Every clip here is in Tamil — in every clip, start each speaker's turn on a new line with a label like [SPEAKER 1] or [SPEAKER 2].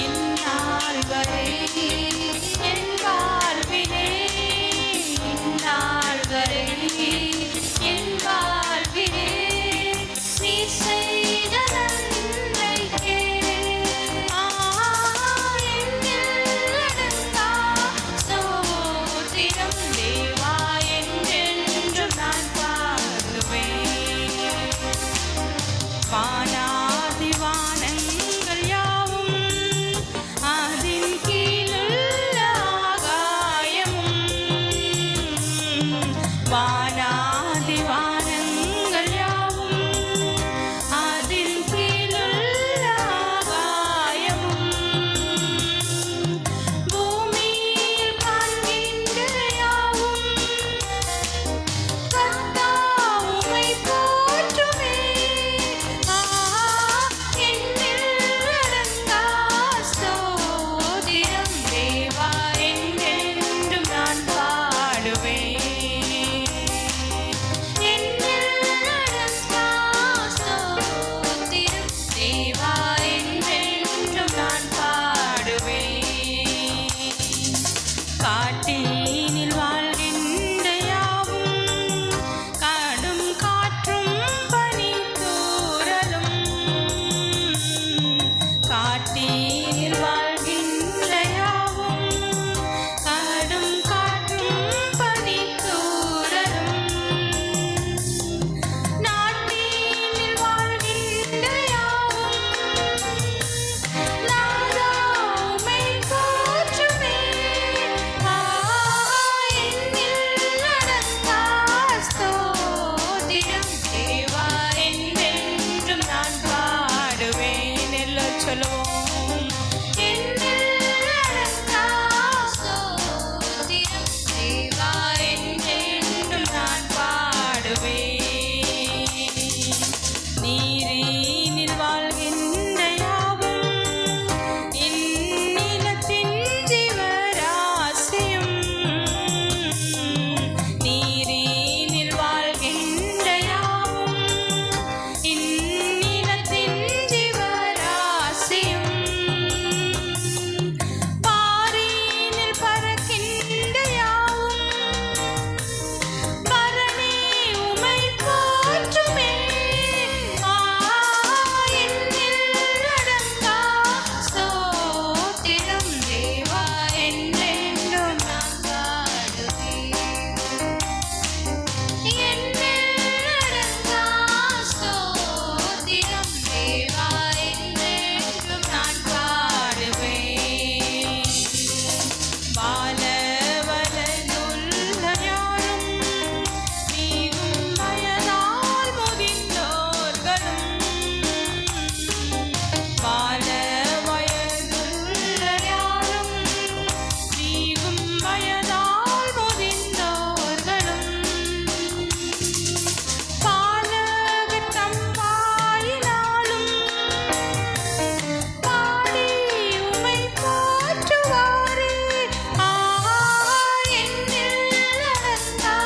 [SPEAKER 1] இந்நாள் வரை என் வாழ்விலே, இந்நாள் வரை என் வாழ்விலே நீ செய்த நன்மைக்கே எண்ணிலடங்கா ஸ்தோத்திரம் தேவா, என்றென்றும் நான் பாடுவேன். வானாதி வானங்கள் யாவும் அதின் கீழுள்ள ஆகாயமும், வானாதி வானங்கள் யாவும் அதின் கீழுள்ள ஆகாயமும், பூமியில் காண்கின்ற யாவும் கர்த்தா உம்மை போற்றுமே. எண்ணிலடங்கா ஸ்தோத்திரம் தேவா, என்றென்றும் நான் பாடுவேன். எண்ணிலடங்கா ஸ்தோத்திரம் தேவா, என்றென்றும் நான் பாடுவேன். காட்டினில் வாழ்கின்ற யாவும் கடும் காற்றும் பனித்தூறலும், காட்டினில் வாழ்கின்ற யாவும் கடும் காற்றும் பனித்தூறலும், நாட்டினில் வாழ்கின்ற யாவும் நாதா உம்மை போற்றுமே. எண்ணிலடங்கா ஸ்தோத்திரம் தேவா, என்றென்றும் நான் பாடுவேன். எல்லோரும் சொல்லுவோம். எண்ணிலடங்கா ஸ்தோத்திரம் தேவா, என்றென்றும் நான் பாடுவேன். நீரினில் வாழ்கின்ற யாவும் இந்நிலத்தின் ஜீவராசியும், நீரினில் வாழ்கின்ற யாவும் இந்நிலத்தின் ஜீவராசியும், பாரினில் பறக்கின்ற யாவும் பரணி உம்மை போற்றுமே. எண்ணிலடங்கா ஸ்தோத்திரம் தேவா, என்றென்றும் நான் பாடுவேன். எண்ணிலடங்கா ஸ்தோத்திரம் தேவா, என்றென்றும் நான் பாடுவேன். பாலவலனுள்ள யாரும் மிகும் வயதால் முதிர்ந்தோர்களும், பாலவயதுள்ள யாரும் மிகும் வயதால் முதிர்ந்தோர்களும், பாலகர் தம் வாயினாலும் பாடி உம்மை போற்றுவாரே. எண்ணிலடங்கா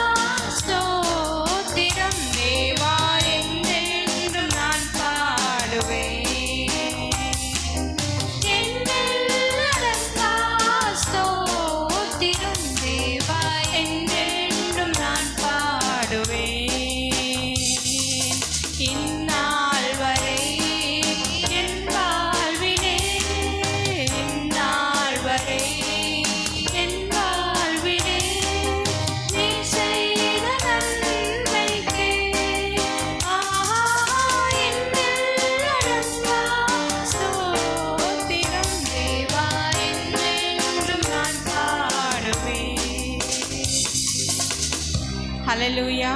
[SPEAKER 1] ஸ்தோத்திரம் தேவா, என்றென்றும் நான் பாடுவேன். எண்ணிலடங்கா ஸ்தோத்திரம் தேவா, என்றென்றும் நான் பாடுவேன். இந்நாள் வரை என் வாழ்விலே, இந்நாள் வரை என் வாழ்விலே நீ செய்த நன்மைக்கே எண்ணிலடங்கா ஸ்தோத்திரம் தேவா, என்றென்றும் நான் பாடுவேன். ஹல்லேலூயா.